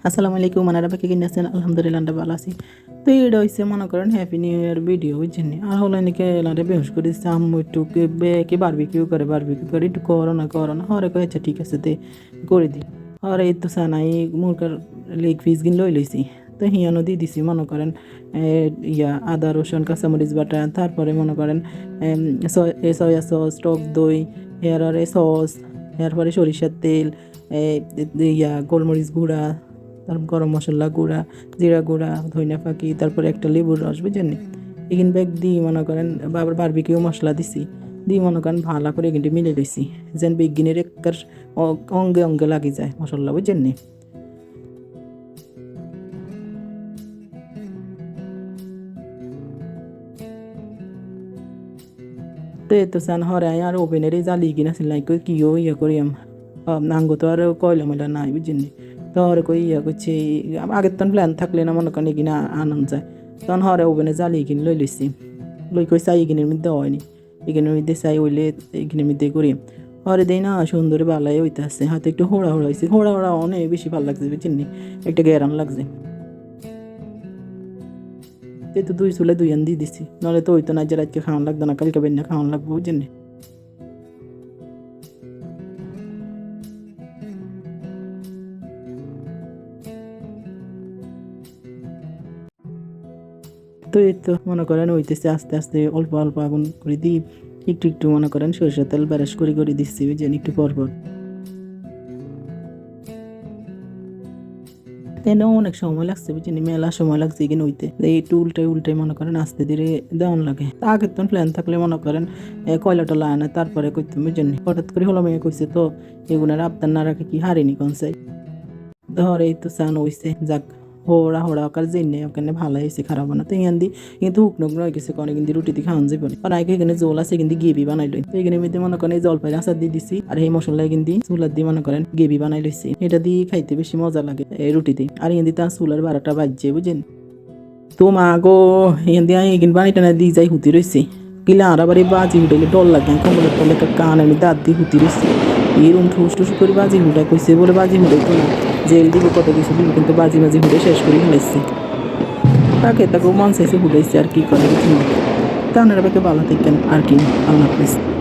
আসসালামু আলাইকুম আনারা বাকি কিনে আছেন আলহামদুলিল্লাহ আমরা ভালো আছি। তো এটা হচ্ছে মনে করেন হ্যাপি নিউ ইয়ার ভিডিও বুঝছেন আর হলো নাকি এলারে বেহুশ করে দিচ্ছে আম্মু একটু কি বারবিকিউ করে একটু করো না হরে কয়ে আচ্ছা ঠিক আছে তে করে দিই আর এই তো সানাই মুরগার লেগ পিস গিন লইছি তো হিয়ানো দিয়ে দিছি মনে করেন আদা রসুন কাঁচামরিচ বাটা তারপরে মনে করেন সয়া সস টক দই এরপরে সস এরপরে সরিষার তেল গোলমরিচ গুঁড়া তারপর গরম মশলা গুঁড়া জিরা গুঁড়া ধনিয়া ফাঁকি তারপরে একটা লেবুর রস বুঝছেন এখান ব্যাগ দিয়ে মনে করেন আবার বারবিকিউ মশলা দিছি দিয়ে মনে করেন ভালো করে কিন্তু মিলে দিছি যেন বেগিনের একটার অঙ্গে অঙ্গে লাগি যায় মশলা বুঝছেন নি। তো এই তো সান হরে আর ওভেনেরই জ্বালিয়ে কিনাছিল কিও করিয়াম নাঙ্গ তো আর কয়লা ময়লা নাই বুঝছেন তো হরে কই করছে আগের তখন প্ল্যান থাকলে না মনে করেন এগিনে আনন্দ যায় তখন হরে ওভেনে জ্বালিয়ে কিনে লই লইছি লই কই চাই এগিনের মধ্যে হয়নি এগিনের মধ্যে চাই হইলে এগিনের মধ্যে করি হরে দেই না সুন্দর বালাই হইতে আসছে হয়তো একটু হোড়া হয়েছে হোড়া অনেক বেশি ভালো লাগছে বুঝছেন একটা গ্যারান লাগছে তো দুই চুলে দুই আন দিয়ে দিছি নাহলে তো হইতো না যে রাতকে খাওয়ান লাগতো না কালকে বেন্যা খাওয়ান লাগবো বুঝছেন। তো এই তো মনে করেন হইতেছে আস্তে আস্তে অল্প অল্প আগুন করে দিই একটু একটু মনে করেন সরষের তেল ব্যারেস করে দিচ্ছি বুঝছেন একটু পরপর এনেও অনেক সময় লাগছে বুঝছেন মেলা সময় লাগছে এখানে হইতে একটু উল্টাই মনে করেন আস্তে ধীরে দেওয়ান লাগে আগের তো প্ল্যান থাকলে মনে করেন কয়লা টলা আনে তারপরে করতে বুঝছেন হঠাৎ করে হলো মেয়ে কইছে তো এগুলোর আবদার না রাখে কি হারিনি কনসাই ধর এই তো চান হইছে যাক হোড়া ওকার জেনে ওখানে ভালো হয়েছে খারাপ না তো এখান দিয়ে কিন্তু হুকনো হয়ে গেছে অনেক কিন্তু রুটি দিয়ে খাওয়ান যাবে আর আগে এখানে জল আছে কিন্তু গেবি বানাইলো তো এখানে মধ্যে মনে করেন জলপাই আচার দিয়ে দিছি আর এই মশলা কিন্তু চুলার দিয়ে মনে করেন গেবি বানাই লইছি এটা দিয়ে খাইতে বেশি মজা লাগে এই রুটিতে আর এখান দিয়ে তার চুলার বারোটা বাজছে বুঝছেন তো মা গো এখান দিয়ে এখানে বানাইটা না দিয়ে যাই হুতি রয়েছে কিলা আর আবার এই বাজি হুটাইলে ডর লাগে কমলের তলে কান আমি দাঁত দিয়ে হুতি রয়েছে এরকম ঠুস করে বাজি হুটাই কইছে বলে বাজি হুটাইতো না জেল দিব কত কিছু দিব কিন্তু বাজি হুটে শেষ করে ফেলেছে তাকেও মন চাইছে হুটাইছে আর কি করে তা আপনারা ভালো থাকেন আর কি আল্লাহ হাফেজ।